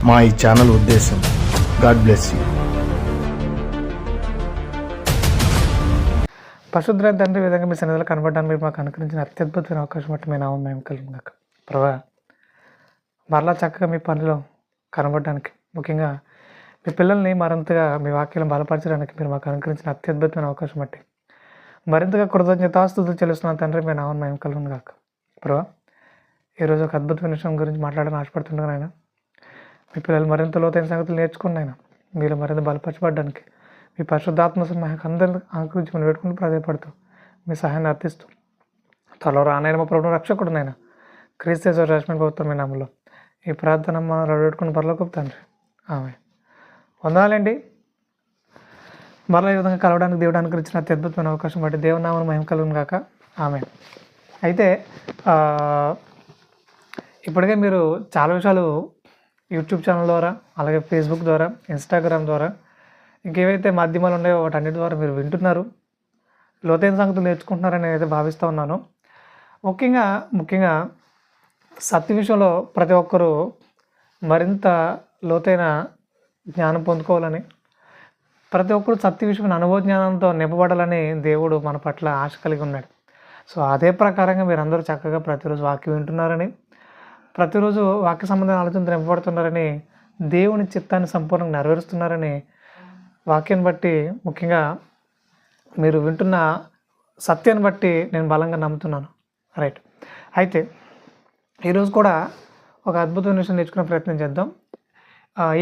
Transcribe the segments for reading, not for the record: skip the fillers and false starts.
మా ఈ ఛానల్ ఉద్దేశం. God bless you. పరిశుద్ధ తండ్రి విధంగా మీ సన్నిధిలో కనబడడానికి మీరు మాకు అనుకరించిన అత్యద్భుతమైన అవకాశం బట్టి మీ నామం మేము కలుగుగాక. ప్రభా, మరలా చక్కగా మీ పనిలో కనబడడానికి, ముఖ్యంగా మీ పిల్లల్ని మరింతగా మీ వాక్యాలను బలపరచడానికి మీరు మాకు అనుకరించిన అత్యద్భుతమైన అవకాశం బట్టి మరింతగా కృతజ్ఞతాస్తుతులు చెల్లిస్తున్న తండ్రి మీ నామం మేము కలుగుగాక. ప్రభా, ఈరోజు ఒక అద్భుతమైన విషయం గురించి మాట్లాడాలని ఆశపడుతున్నాను. ఆయన మీ పిల్లలు మరింత లోతైన సంగతులు నేర్చుకున్నాయినా మీరు మరింత బలపరచబడడానికి మీ పరిశుద్ధాత్మ మాకు అందరినీ ఆకరించి మనం పెట్టుకుని ప్రాధాయపడుతూ మీ సహాయాన్ని అర్థిస్తూ త్వరలో రానైన మా ప్రభుత్వ రక్షకుడునైనా క్రీస్తు రాజమండ్రి ప్రభుత్వం మీ నామంలో ఈ ప్రార్థన మనం పెట్టుకుని పరలోకపు తండ్రి. ఆమె వందనాలండి. మరలా ఈ విధంగా కలవడానికి దేవుడు అనుకరించిన అత్యద్భుతమైన అవకాశం బట్టి దేవునామను మహిమ కలుగును గాక. ఆమె అయితే ఇప్పటికే మీరు చాలా విషయాలు యూట్యూబ్ ఛానల్ ద్వారా, అలాగే ఫేస్బుక్ ద్వారా, ఇన్స్టాగ్రామ్ ద్వారా, ఇంకేవైతే మాధ్యమాలు ఉన్నాయో వాటన్నిటి ద్వారా మీరు వింటున్నారు, లోతైన సంగతులు నేర్చుకుంటున్నారని నేనైతే భావిస్తూ ఉన్నాను. ముఖ్యంగా సత్య విషయంలో ప్రతి ఒక్కరూ మరింత లోతైన జ్ఞానం పొందుకోవాలని, ప్రతి ఒక్కరు సత్య విషయమైన అనుభవ జ్ఞానంతో నింపబడాలని దేవుడు మన పట్ల ఆశ కలిగి ఉన్నాడు. సో అదే ప్రకారంగా మీరందరూ చక్కగా ప్రతిరోజు వాక్యం వింటున్నారని, ప్రతిరోజు వాక్య సంబంధమైన ఆలోచనతో నింపబడుతున్నారని, దేవుని చిత్తాన్ని సంపూర్ణంగా నెరవేరుస్తున్నారని వాక్యాన్ని బట్టి, ముఖ్యంగా మీరు వింటున్న సత్యాన్ని బట్టి నేను బలంగా నమ్ముతున్నాను. రైట్. అయితే ఈరోజు కూడా ఒక అద్భుతమైన విషయం నేర్చుకునే ప్రయత్నం చేద్దాం.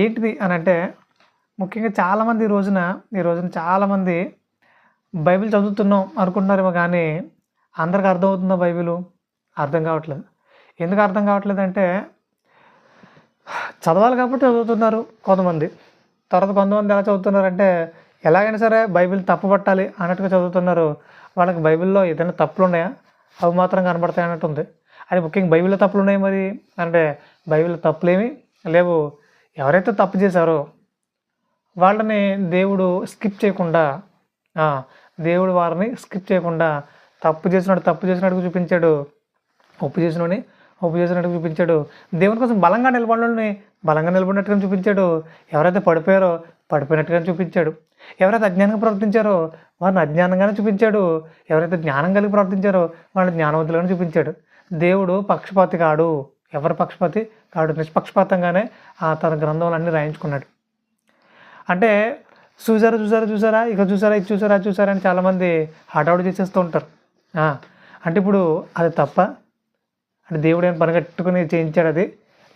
ఏంటిది అని అంటే, ముఖ్యంగా చాలామంది ఈ రోజున చాలామంది బైబిల్ చదువుతున్నాం అనుకుంటున్నారేమో, కానీ అందరికి అర్థమవుతుందా బైబిల్? అర్థం కావట్లేదు. ఎందుకు అర్థం కావట్లేదు అంటే, చదవాలి కాబట్టి చదువుతున్నారు కొంతమంది. తర్వాత కొంతమంది ఎలా చదువుతున్నారంటే, ఎలాగైనా సరే బైబిల్ తప్పుపట్టాలి అన్నట్టుగా చదువుతున్నారు. వాళ్ళకి బైబిల్లో ఏదైనా తప్పులు ఉన్నాయా? అవి మాత్రం కనబడతాయి అన్నట్టు ఉంది. అది ముఖ్యంగా బైబిల్లో తప్పులు ఉన్నాయి మరి అంటే, బైబిల్లో తప్పులేమి లేవు. ఎవరైతే తప్పు చేశారో వాళ్ళని దేవుడు స్కిప్ చేయకుండా, దేవుడు వారిని స్కిప్ చేయకుండా తప్పు చేసినట్టు చూపించాడు, ఒప్పు చేసినట్టు చూపించాడు. దేవుని కోసం బలంగా నిలబడినట్టుగా చూపించాడు. ఎవరైతే పడిపోయారో పడిపోయినట్టుగా చూపించాడు. ఎవరైతే అజ్ఞానంగా ప్రవర్తించారో వారిని అజ్ఞానంగానే చూపించాడు. ఎవరైతే జ్ఞానం కలిగి ప్రవర్తించారో వాళ్ళని జ్ఞానవంతులుగానే చూపించాడు. దేవుడు పక్షపాతి కాడు, ఎవరు పక్షపాతి కాడు, నిష్పక్షపాతంగానే తన గ్రంథంలో అన్నీ రాయించుకున్నాడు. అంటే చూసారా ఇది చూసారా అని చాలామంది హడావుడి చేసేస్తూ ఉంటారు. అంటే ఇప్పుడు అది తప్ప అంటే దేవుడు ఏమైనా పనిగట్టుకుని చేయించాడు అది,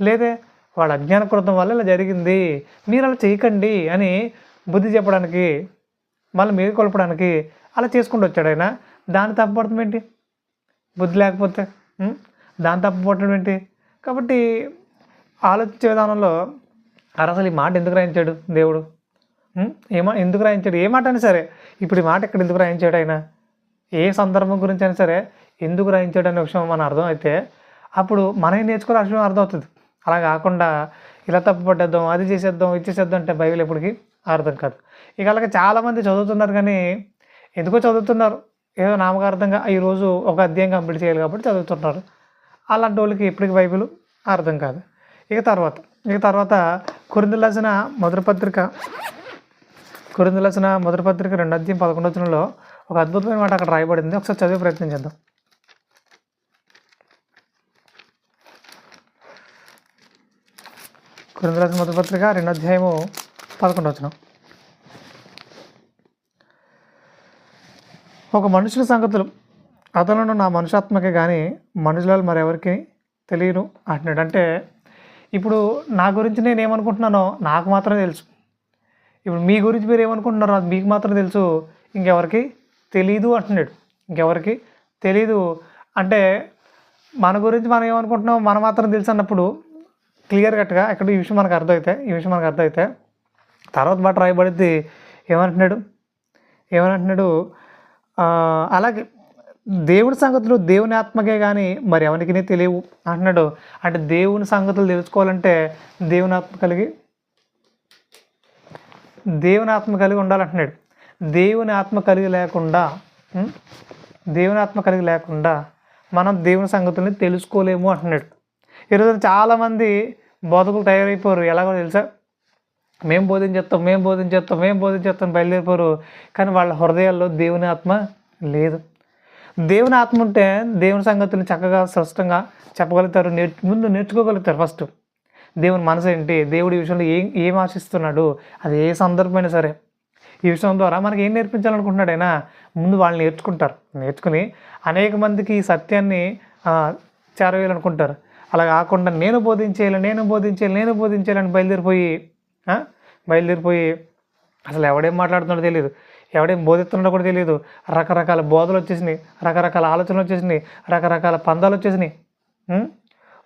లేదే వాళ్ళ అజ్ఞాన కృతం వల్ల ఇలా జరిగింది, మీరు అలా చేయకండి అని బుద్ధి చెప్పడానికి, మళ్ళీ మీరు కొలపడానికి అలా చేసుకుంటూ వచ్చాడు ఆయన. దాన్ని తప్పుపడటం ఏంటి? బుద్ధి లేకపోతే దాన్ని తప్పుపడటం ఏంటి? కాబట్టి ఆలోచించే విధానంలో అసలు ఈ మాట ఎందుకు రాయించాడు దేవుడు? ఎందుకు రాయించాడు? ఏ మాట అయినా సరే, ఇప్పుడు ఈ మాట ఇక్కడ ఎందుకు రాయించాడు ఆయన? ఏ సందర్భం గురించి అయినా సరే ఎందుకు రాయించాడు అనే విషయం మన అర్థం అయితే అప్పుడు మనం నేర్చుకునే విషయం అర్థమవుతుంది. అలా కాకుండా ఇలా తప్పు పట్టేద్దాం, అది చేసేద్దాం, ఇది చేసేద్దాం అంటే బైబిల్ ఎప్పటికీ అర్థం కాదు. ఇక అలాగే చాలామంది చదువుతున్నారు, కానీ ఎందుకో చదువుతున్నారు ఏదో నామకార్థంగా, ఈరోజు ఒక అధ్యాయం కంప్లీట్ చేయాలి కాబట్టి చదువుతున్నారు. అలాంటి వాళ్ళకి ఇప్పటికి బైబిల్ అర్థం కాదు. ఇక తర్వాత కొరింథీయులకు రాసిన మొదటి పత్రిక 2:11 ఒక అద్భుతమైన మాట అక్కడ రాయబడింది. ఒకసారి చదివే ప్రయత్నం చేద్దాం. కొరింథీయులకు మొదటి పత్రిక 2:11. ఒక మనుషుల సంగతులు అతను నా మనుషాత్మకే కానీ మనుషులలో మరెవరికి తెలియను అంటున్నాడు. అంటే ఇప్పుడు నా గురించి నేను ఏమనుకుంటున్నానో నాకు మాత్రమే తెలుసు. ఇప్పుడు మీ గురించి మీరు ఏమనుకుంటున్నారో అది మీకు మాత్రం తెలుసు, ఇంకెవరికి తెలీదు అంటున్నాడు. ఇంకెవరికి తెలీదు అంటే మన గురించి మనం ఏమనుకుంటున్నామో మన మాత్రం తెలుసు అన్నప్పుడు క్లియర్ కట్గా ఇక్కడ ఈ విషయం మనకు అర్థమైతే తర్వాత మాట రాయబడిద్ది. ఏమంటున్నాడు? అలాగే దేవుని సంగతులు దేవుని ఆత్మకే కానీ మరి ఎవరికి తెలియవు అంటున్నాడు. అంటే దేవుని సంగతులు తెలుసుకోవాలంటే దేవుని ఆత్మ కలిగి ఉండాలంటున్నాడు. దేవుని ఆత్మ కలిగి లేకుండా మనం దేవుని సంగతుల్ని తెలుసుకోలేము అంటున్నాడు. ఈరోజు చాలామంది బోధకులు తయారైపోరు. ఎలాగో తెలుసా? మేము బోధించేస్తాం బయలుదేరిపోరు. కానీ వాళ్ళ హృదయాల్లో దేవుని ఆత్మ లేదు. దేవుని ఆత్మ ఉంటే దేవుని సంగతులు చక్కగా స్పష్టంగా చెప్పగలుగుతారు. ముందు నేర్చుకోగలుగుతారు. ఫస్ట్ దేవుని మనసు ఏంటి, దేవుడి విషయంలో ఏం ఆశిస్తున్నాడు, అది ఏ సందర్భమైనా సరే ఈ విషయం ద్వారా మనకి ఏం నేర్పించాలనుకుంటున్నాడు అయినా ముందు వాళ్ళు నేర్చుకుని అనేక మందికి ఈ సత్యాన్ని చేరవేయాలనుకుంటారు. అలా కాకుండా నేను బోధించేయాలని బయలుదేరిపోయి అసలు ఎవడేం మాట్లాడుతున్నాడో తెలియదు, ఎవడేం బోధిస్తున్నాడో కూడా తెలియదు. రకరకాల బోధలు వచ్చేసినాయి, రకరకాల ఆలోచనలు వచ్చేసినాయి, రకరకాల పందాలు వచ్చేసినాయి.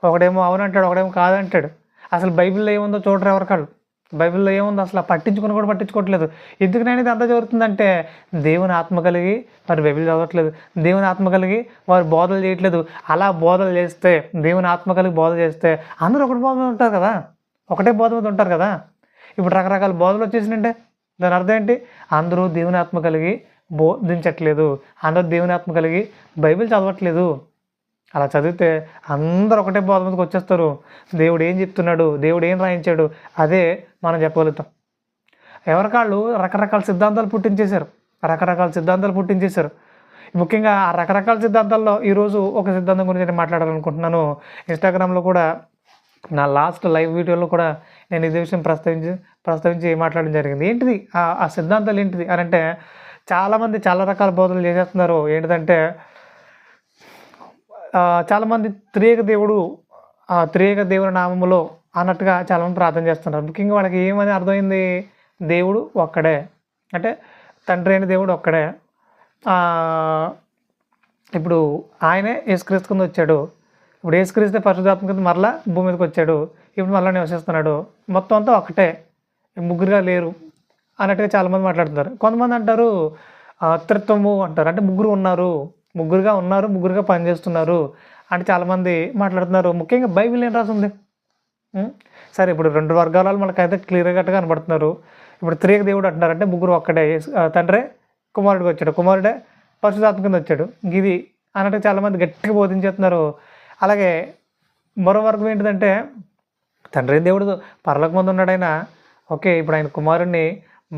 ఒకడేమో అవునంటాడు, ఒకడేమో కాదంటాడు. అసలు బైబిల్లో ఏముందో చూడరు ఎవరికాళ్ళు. బైబిల్లో ఏముందో అసలు పట్టించుకోవట్లేదు. ఎందుకనే ఇది అంతా జరుగుతుందంటే దేవుని ఆత్మ కలిగి వారు బైబిల్ చదవట్లేదు, దేవుని ఆత్మ కలిగి వారు బోధలు చేయట్లేదు. అలా బోధలు చేస్తే, దేవుని ఆత్మ కలిగి బోధ చేస్తే అందరూ ఒకటి బోధ మీద ఉంటారు కదా, ఒకటే బోధ మీద ఉంటారు కదా. ఇప్పుడు రకరకాల బోధలు వచ్చేసినంటే దాని అర్థం ఏంటి? అందరూ దేవుని ఆత్మ కలిగి బోధించట్లేదు, అందరూ దేవుని ఆత్మ కలిగి బైబిల్ చదవట్లేదు. అలా చదివితే అందరూ ఒకటే బోధ మీదకి వచ్చేస్తారు. దేవుడు ఏం చెప్తున్నాడు, దేవుడు ఏం రాయించాడు అదే మనం చెప్పగలుగుతాం. ఎవరికాళ్ళు రకరకాల సిద్ధాంతాలు పుట్టించేశారు. ముఖ్యంగా ఆ రకరకాల సిద్ధాంతాల్లో ఈరోజు ఒక సిద్ధాంతం గురించి నేను మాట్లాడాలనుకుంటున్నాను. ఇన్స్టాగ్రామ్లో కూడా నా లాస్ట్ లైవ్ వీడియోలో కూడా నేను ఇదే విషయం ప్రస్తావించి మాట్లాడడం జరిగింది. ఏంటిది ఆ సిద్ధాంతాలు ఏంటిది అని అంటే, చాలామంది చాలా రకాల బోధనలు చేసేస్తున్నారు. ఏంటిదంటే చాలామంది త్రియేక దేవుని నామములో అన్నట్టుగా చాలామంది ప్రార్థన చేస్తున్నారు. ముఖ్యంగా వాళ్ళకి ఏమని అర్థమైంది? దేవుడు ఒక్కడే, అంటే తండ్రి అయిన దేవుడు ఒక్కడే. ఇప్పుడు ఆయనే యేసుక్రీస్తు కింద వచ్చాడు. ఇప్పుడు యేసుక్రీస్తు పరిశుద్ధాత్మ కింద మరలా భూమి మీదకి వచ్చాడు. ఇప్పుడు మళ్ళీ నివసిస్తున్నాడు. మొత్తం అంతా ఒకటే, ముగ్గురుగా లేరు అన్నట్టుగా చాలామంది మాట్లాడుతున్నారు. కొంతమంది అంటారు త్రిత్వము అంటారు, అంటే ముగ్గురుగా ఉన్నారు, ముగ్గురుగా పనిచేస్తున్నారు అంటే చాలామంది మాట్లాడుతున్నారు. ముఖ్యంగా బైబిల్ ఏం రాసింది? సరే, ఇప్పుడు రెండు వర్గాల మనకైతే క్లియర్గా కనబడుతున్నారు. ఇప్పుడు త్రియేక దేవుడు అంటున్నారు, అంటే ముగ్గురు ఒక్కడే, తండ్రే కుమారుడికి వచ్చాడు, కుమారుడే పరిశుద్ధాత్మ కింద వచ్చాడు, ఇది అన్నట్టు చాలామంది గట్టిగా బోధించేస్తున్నారు. అలాగే మరో వర్గం ఏంటిదంటే తండ్రి దేవుడు పరలోక ముందు ఉన్నాడైనా, ఓకే, ఇప్పుడు ఆయన కుమారుడిని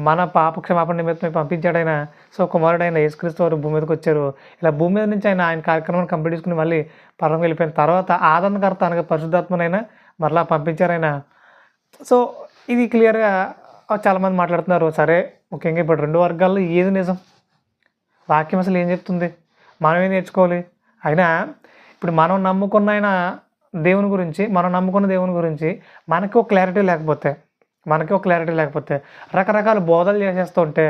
మన పాప క్షమాపణ నిమిత్తమే పంపించాడు ఆయన. సో కుమారుడైన యేసుక్రీస్తు వారు భూమి మీదకి వచ్చారు. ఇలా భూమి మీద నుంచి ఆయన కార్యక్రమాన్ని కంప్లీట్ చేసుకుని మళ్ళీ పరలోకం వెళ్ళిపోయిన తర్వాత ఆదరణకర్త అనగా పరిశుద్ధాత్మనైనా మరలా పంపించారైనా. సో ఇది క్లియర్గా చాలామంది మాట్లాడుతున్నారు. సరే, ముఖ్యంగా ఇప్పుడు రెండు వర్గాల్లో ఏది నిజం? వాక్యం అసలు ఏం చెప్తుంది? మనం ఏం నేర్చుకోవాలి? అయినా ఇప్పుడు మనం నమ్ముకున్న దేవుని గురించి మనకి ఒక క్లారిటీ లేకపోతే రకరకాల బోధలు చేసేస్తూ ఉంటే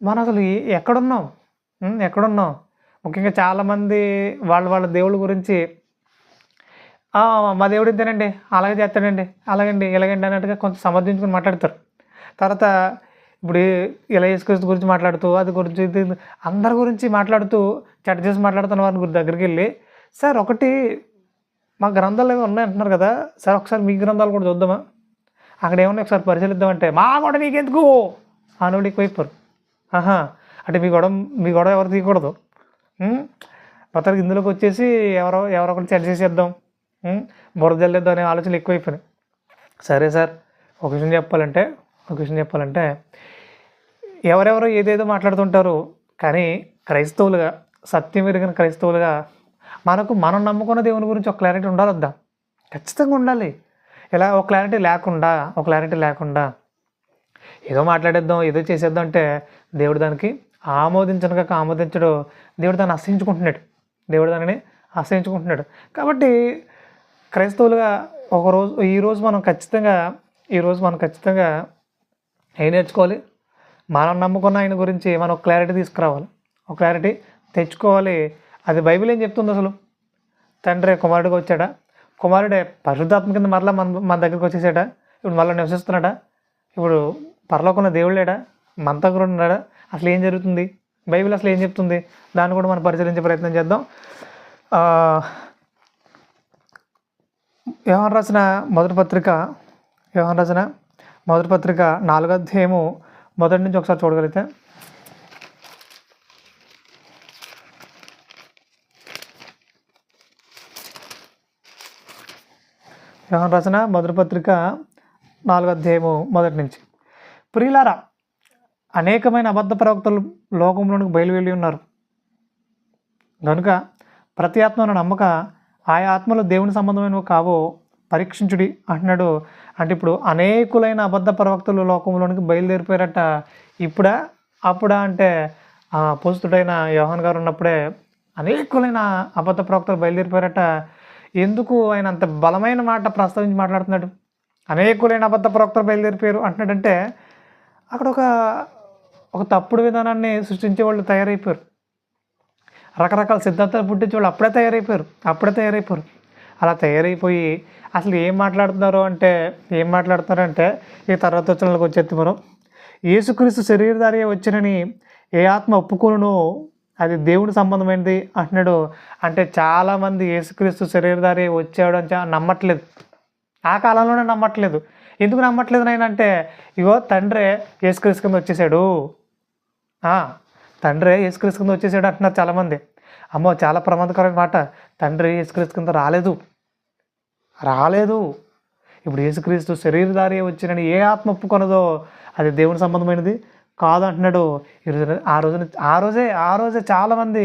మనం అసలు ఎక్కడున్నాం? ముఖ్యంగా చాలామంది వాళ్ళ దేవుళ్ళ గురించి మా దేవుడు ఇంతేనండి, అలాగే చేస్తాడండి, అలాగండి ఇలాగండి అన్నట్టుగా కొంచెం సమర్థించుకుని మాట్లాడతారు. తర్వాత ఇప్పుడు ఇలా యేసుక్రీస్తు గురించి మాట్లాడుతూ, అది గురించి అందరి గురించి మాట్లాడుతూ చెడ్డ చేసి మాట్లాడుతున్న వారి దగ్గరికి వెళ్ళి, సార్ ఒకటి మా గ్రంథాలు ఏమి ఉన్నాయంటున్నారు కదా సార్, ఒకసారి మీ గ్రంథాలు కూడా చూద్దామా, అక్కడ ఏమన్నా ఒకసారి పరిశీలిద్దామంటే మా గొడవ నీకెందుకు అనుడి ఎక్కువైపోరు. అంటే మీ గొడవ ఎవరు తీయకూడదు. మొత్తానికి ఇందులోకి వచ్చేసి ఎవరో ఒకటి చెడ్డ చేసేద్దాం, బురద జల్లేద్దాం అనే ఆలోచనలు ఎక్కువైపోయినాయి. సరే సార్, ఒక విషయం చెప్పాలంటే ఎవరెవరో ఏదేదో మాట్లాడుతుంటారు. కానీ క్రైస్తవులుగా, సత్యం ఎరిగిన క్రైస్తవులుగా మనం నమ్ముకున్న దేవుని గురించి ఒక క్లారిటీ ఉండాలొద్దా? ఖచ్చితంగా ఉండాలి. ఇలా ఒక క్లారిటీ లేకుండా ఏదో మాట్లాడేద్దాం, ఏదో చేసేద్దాం అంటే దేవుడు దానికి ఆమోదించడు. దేవుడు దాన్ని దానిని అసహించుకుంటున్నాడు. కాబట్టి క్రైస్తవులుగా ఈరోజు మనం ఖచ్చితంగా ఏం నేర్చుకోవాలి? మనం నమ్ముకున్న ఆయన గురించి మనం ఒక క్లారిటీ తీసుకురావాలి, ఒక క్లారిటీ తెచ్చుకోవాలి. అది బైబిల్ ఏం చెప్తుంది అసలు? తండ్రి కుమారుడిగా వచ్చాడా? కుమారుడే పరిశుద్ధాత్మ కింద మరలా మన దగ్గరికి వచ్చేసాడా? ఇప్పుడు మళ్ళీ నివసిస్తున్నాడా? ఇప్పుడు పరలోకంలో దేవుడు లేడా? మనతో కూడా ఉన్నాడా? అసలు ఏం జరుగుతుంది? బైబిల్ అసలు ఏం చెప్తుంది? దాన్ని కూడా మనం పరిశీలించే ప్రయత్నం చేద్దాం. యోహాను రాసిన మొదటి పత్రిక 4వ అధ్యాయము మొదటి నుంచి ఒకసారి చూడగలిగితే, యోహాను రాసిన మొదటి పత్రిక 4వ అధ్యాయము మొదటి నుంచి. ప్రియులారా, అనేకమైన అబద్ధ ప్రవక్తలు లోకంలోనికి బయలువెళ్ళి ఉన్నారు కనుక ప్రతి ఆత్మను నమ్మక ఆయా ఆత్మలు దేవుని సంబంధమైనవి కావో పరీక్షించుడి అంటున్నాడు. అంటే ఇప్పుడు అనేకులైన అబద్ధ ప్రవక్తలు లోకంలోనికి బయలుదేరిపోయారట. ఇప్పుడా అప్పుడా అంటే అపోస్తుడైన యోహాన్ గారు ఉన్నప్పుడే అనేకులైన అబద్ధ ప్రవక్తలు బయలుదేరిపోయారట. ఎందుకు ఆయన అంత బలమైన మాట ప్రస్తావించి మాట్లాడుతున్నాడు? అనేకులైన అబద్ధ ప్రవక్తలు బయలుదేరిపోయారు అంటున్నాడంటే అక్కడ ఒక తప్పుడు విధానాన్ని సృష్టించే వాళ్ళు తయారైపోయారు. రకరకాల సిద్ధాంతాలు పుట్టించే వాళ్ళు అప్పుడే తయారైపోయారు. అలా తయారైపోయి అసలు ఏం మాట్లాడుతున్నారంటే ఈ తర్వాత వచ్చినకి వచ్చేది మనం యేసుక్రీస్తు శరీరధారి వచ్చినని ఏ ఆత్మ ఒప్పుకోను అది దేవుని సంబంధమైనది అంటున్నాడు. అంటే చాలామంది యేసుక్రీస్తు శరీరధారి వచ్చాడు అని నమ్మట్లేదు. ఆ కాలంలోనే నమ్మట్లేదు. ఎందుకు నమ్మట్లేదు నాయన అంటే ఇగో తండ్రే యేసుక్రీస్తు కింద వచ్చేసాడు, తండ్రే యేసుక్రీస్తు కింద వచ్చేసాడు అంటున్నారు చాలామంది. అమ్మో, చాలా ప్రమాదకరమైన మాట. తండ్రి యేసుక్రీస్తు కింద రాలేదు. ఇప్పుడు యేసుక్రీస్తు శరీరధారి వచ్చినని ఏ ఆత్మ ఒప్పుకొనదో అది దేవుని సంబంధమైనది కాదు అంటున్నాడు. ఈరోజు ఆ రోజే చాలామంది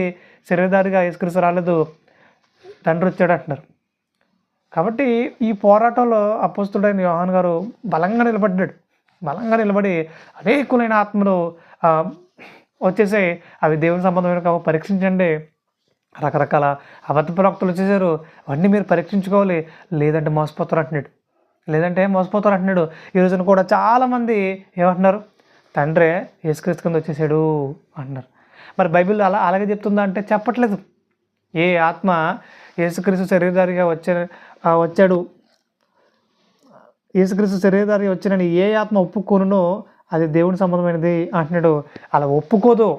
శరీరధారిగా యేసుక్రీస్తు రాలేదు, తండ్రి వచ్చాడు అంటున్నారు. కాబట్టి ఈ పోరాటంలో అపోస్తుడైన యోహాన్ గారు బలంగా నిలబడి అనేకులైన ఆత్మలు వచ్చేసాయి, అవి దేవుని సంబంధమైన కావు పరీక్షించండి. రకరకాల అబద్ధ ప్రవక్తలు వచ్చేసారు, అవన్నీ మీరు పరీక్షించుకోవాలి, లేదంటే మోసపోతారు అంటున్నాడు. ఈ రోజున కూడా చాలామంది ఏమంటున్నారు? తండ్రే యేసుక్రీస్తు కింద వచ్చేసాడు అంటున్నారు. మరి బైబిల్ అలాగే చెప్తుందా అంటే చెప్పట్లేదు. ఏ ఆత్మ యేసుక్రీస్తు శరీరధారిగా వచ్చాడు, యేసుక్రీస్తు శరీరధారిగా వచ్చినని ఏ ఆత్మ ఒప్పుకోనునో అది దేవుని సంబంధమైనది అంటున్నాడు. అలా ఒప్పుకోదు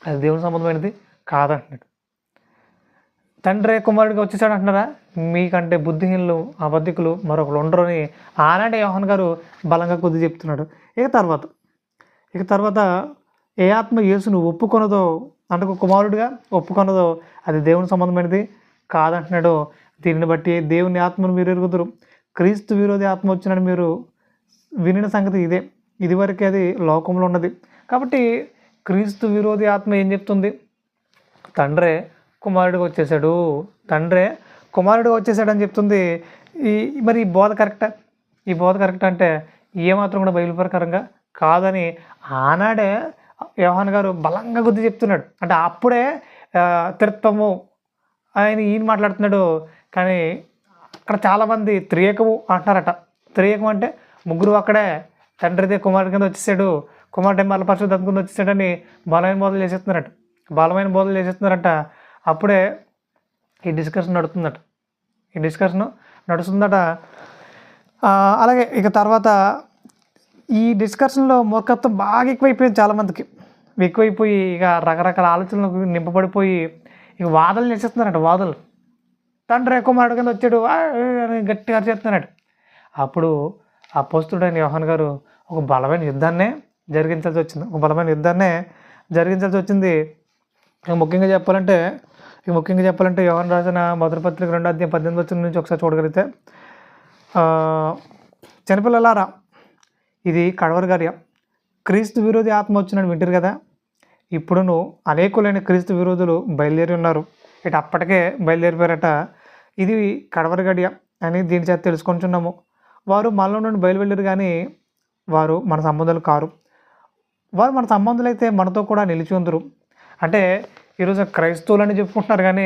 అది దేవుని సంబంధమైనది కాదంటున్నాడు. తండ్రి కుమారుడిగా వచ్చేసాడు అంటున్నారా? మీకంటే బుద్ధిహీనులు అబద్ధికులు మరొకరు ఉండరు అని ఆనాడే యోహాన్ గారు బలంగా కొద్ది చెప్తున్నాడు. ఇక తర్వాత ఏ ఆత్మ యేసును ఒప్పుకొనదో అంటే కుమారుడిగా ఒప్పుకొనదో అది దేవుని సంబంధమైనది కాదంటున్నాడు. దీనిని బట్టి దేవుని ఆత్మను మీరు ఎరుగుదురు. క్రీస్తు విరోధి ఆత్మ వచ్చినని మీరు వినిన సంగతి ఇదే. ఇదివరకే అది లోకంలో ఉన్నది. కాబట్టి క్రీస్తు విరోధి ఆత్మ ఏం చెప్తుంది? తండ్రే కుమారుడిగా వచ్చేసాడు అని చెప్తుంది. మరి ఈ బోధ కరెక్టా అంటే ఏమాత్రం కూడా బైబిల్ ప్రకారంగా కాదని ఆనాడే యోహాన్ గారు బలంగా గుర్తు చెప్తున్నాడు. అంటే అప్పుడే త్రిత్వము ఈయన మాట్లాడుతున్నాడు. కానీ అక్కడ చాలామంది త్రియేకము అంటున్నారట. త్రియేకం అంటే ముగ్గురు అక్కడే, తండ్రిదే కుమారుడి కింద వచ్చేసాడు, కుమారుడే మళ్ళీ పరిశుద్ధాత్మ కింద వచ్చేసాడని బలమైన బోధలు చేసేస్తున్నారట. అప్పుడే ఈ డిస్కషన్ నడుస్తుందట. అలాగే ఇక తర్వాత ఈ డిస్కషన్లో మూర్ఖత్వం బాగా ఎక్కువైపోయింది. చాలామందికి ఎక్కువైపోయి ఇక రకరకాల ఆలోచనలకు నింపబడిపోయి ఇక వాదనలు చేసేస్తున్నారట. తండ్రి కుమారుడు కింద వచ్చాడు అని గట్టిగా చేస్తున్నాడు. అప్పుడు అపోస్తుడైన యోహాన్ గారు ఒక బలమైన యుద్ధాన్నే జరిగించాల్సి వచ్చింది. ముఖ్యంగా చెప్పాలంటే యోహాను రాసిన మొదటి పత్రిక 2వ అధ్యాయం 18 వచనం నుంచి ఒకసారి చూడగలిగితే, చిన్నపిల్లలారా, ఇది కడవరి కార్యం. క్రీస్తు విరోధి ఆత్మ వచ్చినని వింటారు కదా. ఇప్పుడును అనేకులైన క్రీస్తు విరోధులు బయలుదేరి ఉన్నారు. ఇటు అప్పటికే బయలుదేరిపోయారట. ఇది కడవరి గడియ అని దీని చేత తెలుసుకుంటున్నాము. వారు మనలో నుండి బయలువెళ్ళరు, కానీ వారు మన సంబంధాలు కారు. వారు మన సంబంధులు అయితే మనతో కూడా నిలిచి ఉందరు. అంటే ఈరోజు క్రైస్తవులని చెప్పుకుంటున్నారు, కానీ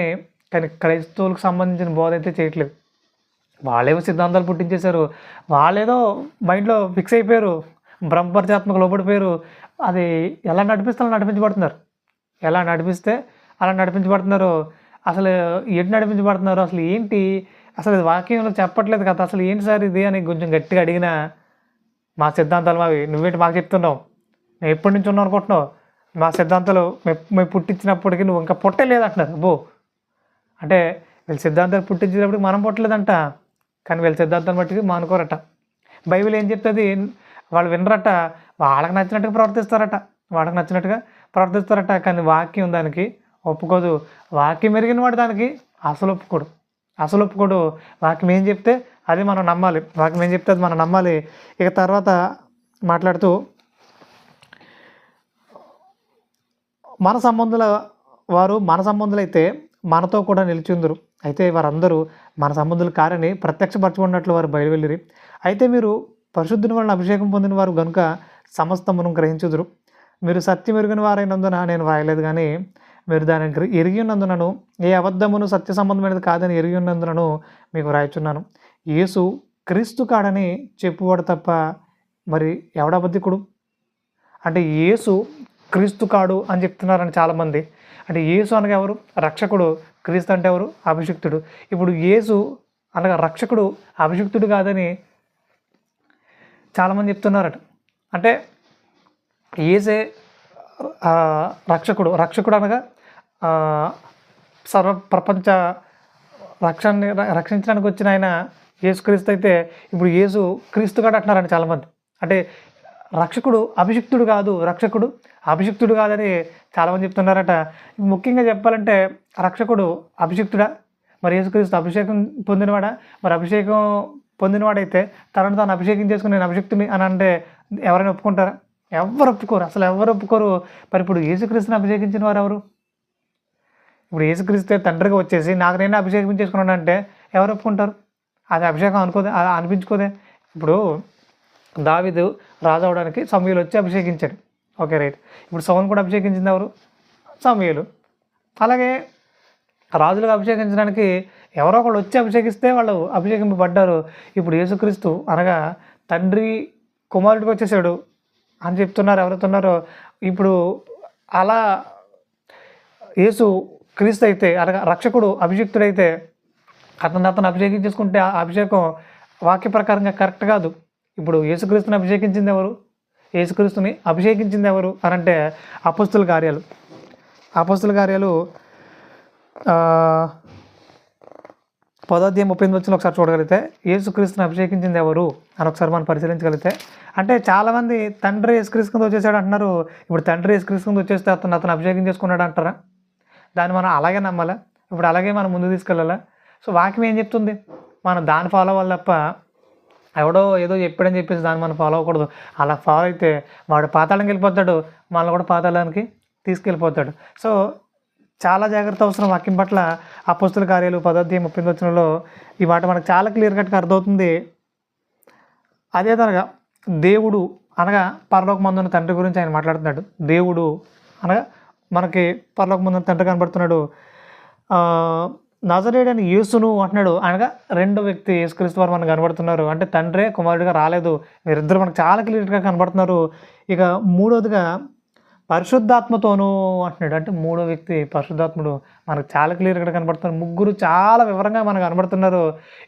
క్రైస్తవులకు సంబంధించిన బోధ అయితే చేయట్లేదు. వాళ్ళేమో సిద్ధాంతాలు పుట్టించేశారు, వాళ్ళేదో మైండ్లో ఫిక్స్ అయిపోయారు, బ్రహ్మపరిచాత్మకు లోపడిపోయారు. అది ఎలా నడిపిస్తే అలా నడిపించబడుతున్నారు. అసలు ఎటు నడిపించబడుతున్నారు, అసలు ఏంటి, అసలు వాక్యంలో చెప్పట్లేదు కదా, అసలు ఏంటి సార్ ఇది అని కొంచెం గట్టిగా అడిగినా మా సిద్ధాంతాలు మావి, నువ్వేంటి మాకు చెప్తున్నావు, నేను ఎప్పటి నుంచి ఉన్నావు అనుకుంటున్నావు, మా సిద్ధాంతాలు మేము పుట్టించినప్పటికీ నువ్వు ఇంకా పుట్టలేదు అంటున్నారు. అంటే వీళ్ళ సిద్ధాంతాలు పుట్టించినప్పుడు మనం పుట్టలేదంట, కానీ వీళ్ళ సిద్ధాంతాన్ని బట్టి మానుకోరట. బైబిల్ ఏం చెప్తుంది, వాళ్ళు వినరట, వాళ్ళకి నచ్చినట్టుగా ప్రవర్తిస్తారట. కానీ వాక్యం దానికి ఒప్పుకోదు. వాక్యం మెరిగిన వాడు దానికి అసలు ఒప్పుకోడు. అసలు ఒప్పుకోడు. వాక్యం ఏం చెప్తే అది మనం నమ్మాలి. వాక్యం ఏం చెప్తే అది మనం నమ్మాలి. ఇక తర్వాత మాట్లాడుతూ మన సంబంధుల వారు మన సంబంధులైతే మనతో కూడా నిలిచిందురు. అయితే వారందరూ మన సంబంధులు కారని ప్రత్యక్షపరచుకున్నట్లు వారు బయలువెళ్ళిరి. అయితే మీరు పరిశుద్ధుని వలన అభిషేకం పొందిన వారు గనుక సమస్తమును గ్రహించుదురు. మీరు సత్యం ఎరుగిన వారైనందున నేను వ్రాయలేదు, కానీ మీరు దానిని ఎరిగి ఉన్నందునను ఏ అబద్ధమును సత్య సంబంధమైనది కాదని ఎరిగి ఉన్నందునను మీకు వ్రాయుచున్నాను. యేసు క్రీస్తు కాడని చెప్పువాడు తప్ప మరి ఎవడబద్ధికుడు? అంటే యేసు క్రీస్తు కాడు అని చెప్తున్నారని చాలామంది. అంటే యేసు అనగా ఎవరు? రక్షకుడు. క్రీస్తు అంటే ఎవరు? అభిషిక్తుడు. ఇప్పుడు యేసు అనగా రక్షకుడు అభిషిక్తుడు కాదని చాలామంది చెప్తున్నారట. అంటే యేసే రక్షకుడు. రక్షకుడు అనగా సర్వ ప్రపంచ రక్షించడానికి వచ్చిన ఆయన యేసుక్రీస్తు అయితే ఇప్పుడు యేసు క్రీస్తు కాడు అంటున్నారని చాలామంది. అంటే రక్షకుడు అభిషిక్తుడు కాదు, రక్షకుడు అభిషిక్తుడు కాదని చాలామంది చెప్తున్నారట. ముఖ్యంగా చెప్పాలంటే రక్షకుడు అభిషిక్తుడా? మరి యేసుక్రీస్తు అభిషేకం పొందినవాడా? మరి అభిషేకం పొందినవాడైతే తనను తాను అభిషేకం చేసుకుని నేను అభిషిక్తుని అని అంటే ఎవరైనా ఒప్పుకుంటారా? ఎవరు ఒప్పుకోరు, అసలు ఎవరు ఒప్పుకోరు. మరి ఇప్పుడు యేసుక్రీస్తుని అభిషేకించిన వారు ఎవరు? ఇప్పుడు యేసుక్రీస్తే తండ్రిగా వచ్చేసి నాకు నేను అభిషేకం చేసుకున్నాను అంటే ఎవరు ఒప్పుకుంటారు? అది అభిషేకం అనుకోదే, అనిపించుకోదే. ఇప్పుడు దావీదు రాజు అవడానికి సమూయేలు వచ్చి అభిషేకించాడు. Okay, right. ఇప్పుడు సౌలును కూడా అభిషేకించింది ఎవరు? సమూయేలు. అలాగే రాజులుగా అభిషేకించడానికి ఎవరో ఒకళ్ళు వచ్చి అభిషేకిస్తే వాళ్ళు అభిషేకింపబడ్డారు. ఇప్పుడు యేసుక్రీస్తు అనగా తండ్రి కుమారుడికి వచ్చేసాడు అని చెప్తున్నారు ఎవరుతున్నారో. ఇప్పుడు అలా యేసు క్రీస్తు అయితే అనగా రక్షకుడు అభిషిక్తుడైతే అతను అభిషేకించేసుకుంటే ఆ అభిషేకం వాక్య ప్రకారంగా కరెక్ట్ కాదు. ఇప్పుడు యేసుక్రీస్తుని అభిషేకించింది ఎవరు? యేసుక్రీస్తుని అభిషేకించింది ఎవరు అని అంటే అపోస్తుల కార్యాలు. అపోస్తుల కార్యాలు 10వ అధ్యాయం 38 ఒకసారి చూడగలిగితే యేసుక్రీస్తుని అభిషేకించింది ఎవరు అని ఒకసారి మనం పరిశీలించగలిగితే, అంటే చాలామంది తండ్రి యేసుక్రీస్తు కింద వచ్చేసాడు అంటున్నారు. ఇప్పుడు తండ్రి యేసుక్రీస్తు కింద వచ్చేస్తే అతను అభిషేకం చేసుకున్నాడు అంటారా? దాన్ని మనం అలాగే నమ్మాలా? ఇప్పుడు అలాగే మనం ముందుకు తీసుకెళ్ళాలా? సో వాక్యం ఏం చెప్తుంది? మనం దాన్ని ఫాలో అవ్వాలి తప్ప ఎవడో ఏదో చెప్పాడని చెప్పేసి దాన్ని మనం ఫాలో అవ్వకూడదు. అలా ఫాలో అయితే వాడు పాతాళంకి వెళ్ళిపోతాడు, మనల్ని కూడా పాతాళానికి తీసుకెళ్ళిపోతాడు. సో చాలా జాగ్రత్త అవసరం వాక్యం పట్ల. అపోస్తుల కార్యాలు 10వ అధ్యాయం 38 ఈ మాట మనకు చాలా క్లియర్ కట్గా అర్థమవుతుంది. అదే తనగా దేవుడు అనగా పరలోకమందున్న తండ్రి గురించి ఆయన మాట్లాడుతున్నాడు. దేవుడు అనగా మనకి పరలోకమందున్న తండ్రి కనబడుతున్నాడు. నజరేయుడైన యేసును అంటున్నాడు. అనగా రెండో వ్యక్తి యేసుక్రీస్తు వారు మనకు కనబడుతున్నారు. అంటే తండ్రే కుమారుడిగా రాలేదు, వీరిద్దరు మనకు చాలా క్లియర్గా కనబడుతున్నారు. ఇక మూడోదిగా పరిశుద్ధాత్మతోనూ అంటున్నాడు. అంటే మూడో వ్యక్తి పరిశుద్ధాత్ముడు మనకు చాలా క్లియర్గా కనబడుతున్నారు. ముగ్గురు చాలా వివరంగా మనకు కనబడుతున్నారు.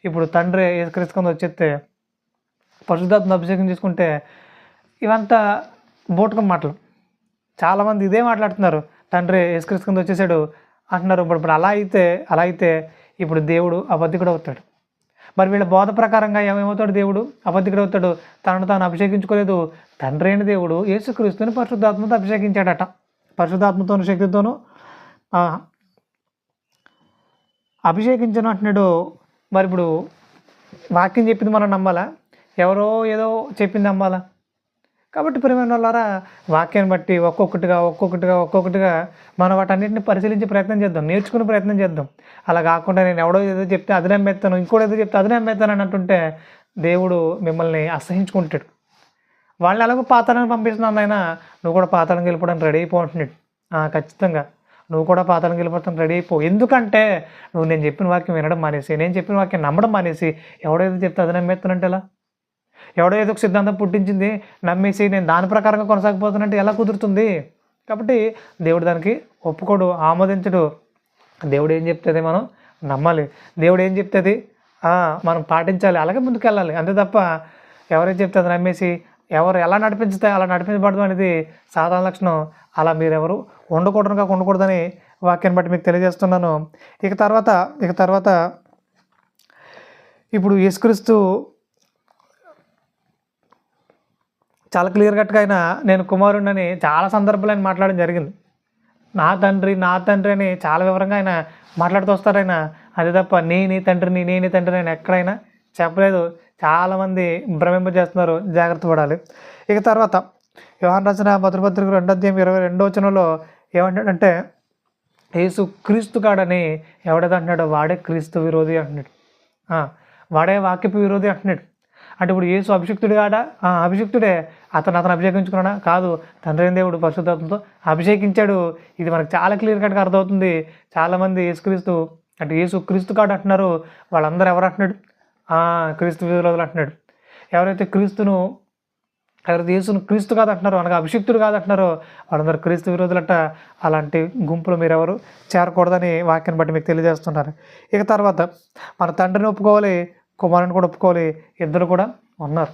ఇప్పుడు తండ్రి యేసుక్రీస్తు కింద వచ్చేస్తే పరిశుద్ధాత్మ అభిషేకం చేసుకుంటే ఇవంతా బోటకం మాటలు. చాలామంది ఇదే మాట్లాడుతున్నారు, తండ్రి యేసుక్రీస్తు కింద వచ్చేసాడు అంటున్నారు. ఇప్పుడు అలా అయితే ఇప్పుడు దేవుడు అబద్ధికుడు అవుతాడు. మరి వీళ్ళ బోధ ప్రకారంగా ఏమవుతాడు? దేవుడు అబద్ధికుడు అవుతాడు. తనను తాను అభిషేకించుకోలేదు. తండ్రి అయిన దేవుడు యేసుక్రీస్తుని పరిశుద్ధాత్మతో అభిషేకించాడట. పరిశుద్ధాత్మతోను శక్తితోనూ అభిషేకించను అంటున్నాడు. మరి ఇప్పుడు వాక్యం చెప్పింది మనం నమ్మాలా? ఎవరో ఏదో చెప్పింది నమ్మాలా? కాబట్టి ప్రియమైన వాళ్ళారా, వాక్యాన్ని బట్టి ఒక్కొక్కటిగా మనం వాటన్నిటిని పరిశీలించే ప్రయత్నం చేద్దాం, నేర్చుకునే ప్రయత్నం చేద్దాం. అలా కాకుండా నేను ఎవడో ఏదో చెప్తే అది నమ్మేస్తాను, ఇంకోటి ఏదో చెప్తే అది నమ్మేస్తాను అన్నట్టుంటే దేవుడు మిమ్మల్ని అసహించుకుంటాడు. వాళ్ళని ఎలాగో పాతాళానికి పంపిస్తున్నాను ఆయన, నువ్వు కూడా పాతాళానికి వెళ్ళిపోవడానికి రెడీ అయిపో అంటున్నాడు. ఖచ్చితంగా నువ్వు కూడా పాతాళానికి వెళ్ళిపోవడానికి రెడీ అయిపో. ఎందుకంటే నువ్వు నేను చెప్పిన వాక్యం వినడం మానేసి, నేను చెప్పిన వాక్యం నమ్మడం మానేసి ఎవడో ఏదో చెప్తే అది నమ్మేస్తానంటే ఎలా? ఎవడో ఏదో ఒక సిద్ధాంతం పుట్టించింది నమ్మేసి నేను దాని ప్రకారంగా కొనసాగిపోతున్నట్టు ఎలా కుదురుతుంది? కాబట్టి దేవుడు దానికి ఒప్పుకోడు, ఆమోదించడు. దేవుడు ఏం చెప్తుంది మనం నమ్మాలి, దేవుడు ఏం చెప్తుంది మనం పాటించాలి, అలాగే ముందుకెళ్ళాలి. అంతే తప్ప ఎవరైతే చెప్తే అది నమ్మేసి ఎవరు ఎలా నడిపించితే అలా నడిపించబడదు అనేది సాధారణ లక్షణం. అలా మీరెవరు ఉండకూడదని వాక్యాన్ని బట్టి మీకు తెలియజేస్తున్నాను. ఇక తర్వాత ఇప్పుడు యేసుక్రీస్తు చాలా క్లియర్ కట్గా ఆయన నేను కుమారుడిని చాలా సందర్భాలు ఆయన మాట్లాడడం జరిగింది. నా తండ్రి అని చాలా వివరంగా ఆయన మాట్లాడుతూ వస్తారు. ఆయన అది తప్ప నేనే తండ్రిని నేను ఎక్కడైనా చెప్పలేదు. చాలామంది భ్రమింపజేస్తున్నారు, జాగ్రత్త పడాలి. ఇక తర్వాత యోహాను రాసిన మొదటి పత్రిక 2:22 ఏమంటాడంటే, యేసు క్రీస్తు కాడని ఎవడైతే అంటున్నాడో వాడే క్రీస్తు విరోధి అంటున్నాడు. వాడే వాక్యపు విరోధి అంటున్నాడు. అంటే ఇప్పుడు యేసు అభిషిక్తుడు కాడా? అభిషిక్తుడే. అతను అభిషేకించుకున్నాడా? కాదు. తండ్రి అయిన దేవుడు పరిశుద్ధాత్మతో అభిషేకించాడు. ఇది మనకు చాలా క్లియర్ కట్గా అర్థమవుతుంది. చాలామంది యేసుక్రీస్తు అంటే యేసు క్రీస్తు కాడు అంటున్నారు. వాళ్ళందరూ ఎవరు అంటున్నాడు? క్రీస్తు విరోధులు అంటున్నాడు. ఎవరైతే యేసును క్రీస్తు కాదు అంటున్నారో, అనగా అభిషిక్తుడు కాదు అంటున్నారో వాళ్ళందరూ క్రీస్తు విరోధులట. అలాంటి గుంపులు మీరెవరు చేరకూడదని వాక్యాన్ని బట్టి మీకు తెలియజేస్తున్నారు. ఇక తర్వాత మన తండ్రిని ఒప్పుకోవాలి, కుమారుని కూడా ఒప్పుకోవాలి. ఇద్దరు కూడా ఉన్నారు.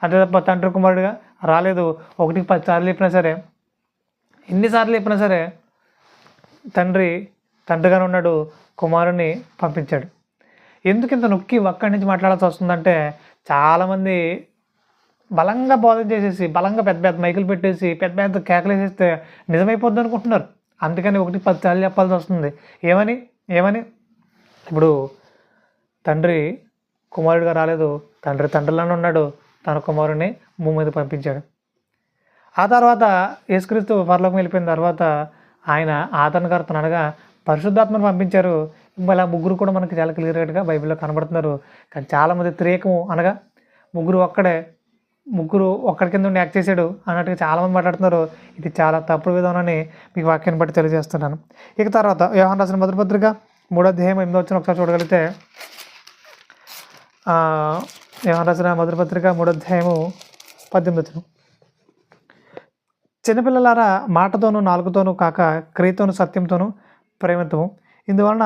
అంతే తప్ప తండ్రి కుమారుడిగా రాలేదు. 1కి 10 సార్లు చెప్పినా సరే, ఎన్నిసార్లు చెప్పినా సరే తండ్రిగానే ఉన్నాడు, కుమారుని పంపించాడు. ఎందుకు ఇంత నొక్కి ఒక్కడి నుంచి మాట్లాడాల్సి వస్తుందంటే, చాలామంది బలంగా బోధన చేసేసి, బలంగా పెద్ద పెద్ద మైకులు పెట్టేసి, పెద్ద పెద్ద కేకలు వేసేస్తే నిజమైపోద్ది అనుకుంటున్నారు. అందుకని 1కి 10 సార్లు చెప్పాల్సి వస్తుంది. ఏమని ఇప్పుడు తండ్రి కుమారుడిగా రాలేదు, తండ్రిలోనే ఉన్నాడు, తన కుమారుని భూమి మీద పంపించాడు. ఆ తర్వాత యేసుక్రీస్తు పరలోకం వెళ్ళిపోయిన తర్వాత ఆయన ఆదరణకర్తను అనగా పరిశుద్ధాత్మను పంపించారు. ఇలా ముగ్గురు కూడా మనకి చాలా క్లియర్గా బైబిల్లో కనబడుతున్నారు. కానీ చాలామంది త్రేకము అనగా ముగ్గురు ఒక్కడి కింద ఉండి యాక్ట్ చేశాడు అన్నట్టుగా చాలామంది మాట్లాడుతున్నారు. ఇది చాలా తప్పుడు విధానాన్ని మీకు వాక్యాన్ని బట్టి తెలియజేస్తున్నాను. ఇక తర్వాత యోహాను రాసిన మొదటి పత్రిక 3:8 ఒకసారి చూడగలిగితే, యోహాను రాసిన మొదటి పత్రిక 3:18 చిన్నపిల్లలారా, మాటతోనూ నాలుగుతోనూ కాక క్రియతోనూ సత్యంతోనూ ప్రేమతము. ఇందువలన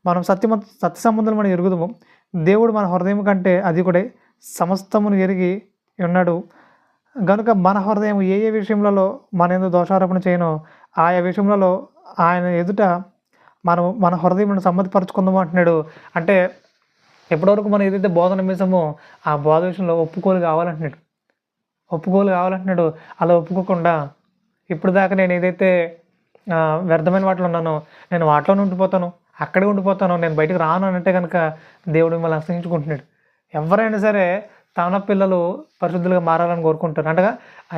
మనం సత్య సంబంధులమని ఎరుగుదుము. దేవుడు మన హృదయం కంటే అధికుడే సమస్తమును ఎరిగి ఉన్నాడు గనుక మన హృదయం ఏ విషయములలో మన ఎందుకు దోషారోపణ చేయనో ఆయా విషయములలో ఆయన ఎదుట మన హృదయం సమ్మతిపరచుకుందాము అంటున్నాడు. అంటే ఎప్పటివరకు మనం ఏదైతే బోధ నమ్మేసామో ఆ బోధ విషయంలో ఒప్పుకోలు కావాలంటున్నాడు. అలా ఒప్పుకోకుండా ఇప్పుడు దాకా నేను ఏదైతే వ్యర్థమైన వాటిలో ఉన్నానో నేను వాటిలోనే ఉండిపోతాను, అక్కడే ఉండిపోతాను, నేను బయటకు రాను అంటే కనుక దేవుడు మిమ్మల్ని అసహించుకుంటున్నాడు. ఎవరైనా సరే తన పిల్లలు పరిశుద్ధులుగా మారాలని కోరుకుంటారు, అంటగా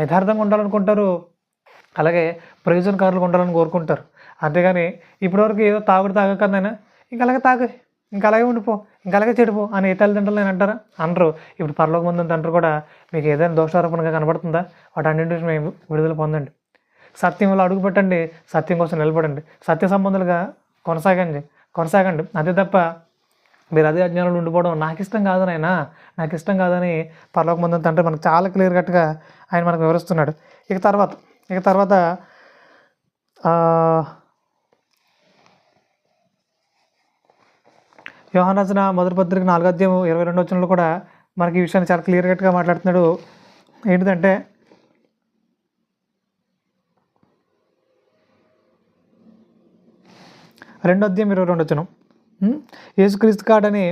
యథార్థంగా ఉండాలనుకుంటారు, అలాగే ప్రయోజనకారులుగా ఉండాలని కోరుకుంటారు. అంతేగాని ఇప్పటివరకు ఏదో తాగకదైనా ఇంకా అలాగే ఉండిపో, ఇంకా అలాగే చెడిపో అని ఏ తల్లిదండ్రులు నేను అంటారా? అనరు. ఇప్పుడు పరలోక ముందు తండ్రి కూడా మీకు ఏదైనా దోషారోపణగా కనబడుతుందా? వాటన్నింటి నుంచి మేము విడుదల పొందండి, సత్యంలో అడుగు పెట్టండి, సత్యం కోసం నిలబడండి, సత్య సంబంధాలుగా కొనసాగండి. అంతే తప్ప మీరు అదే అజ్ఞానంలో ఉండిపోవడం నాకు ఇష్టం కాదని పరలోక ముందు తండ్రి మనకు చాలా క్లియర్ కట్గా ఆయన మనకు వివరిస్తున్నాడు. ఇక తర్వాత యోహాను రాసిన మొదటి పత్రిక 4:22 కూడా మనకి ఈ విషయాన్ని చాలా క్లియర్ కట్గా మాట్లాడుతున్నాడు. ఏంటిదంటే, రెండో అధ్యాయం 22 యేసుక్రీస్తు కాడని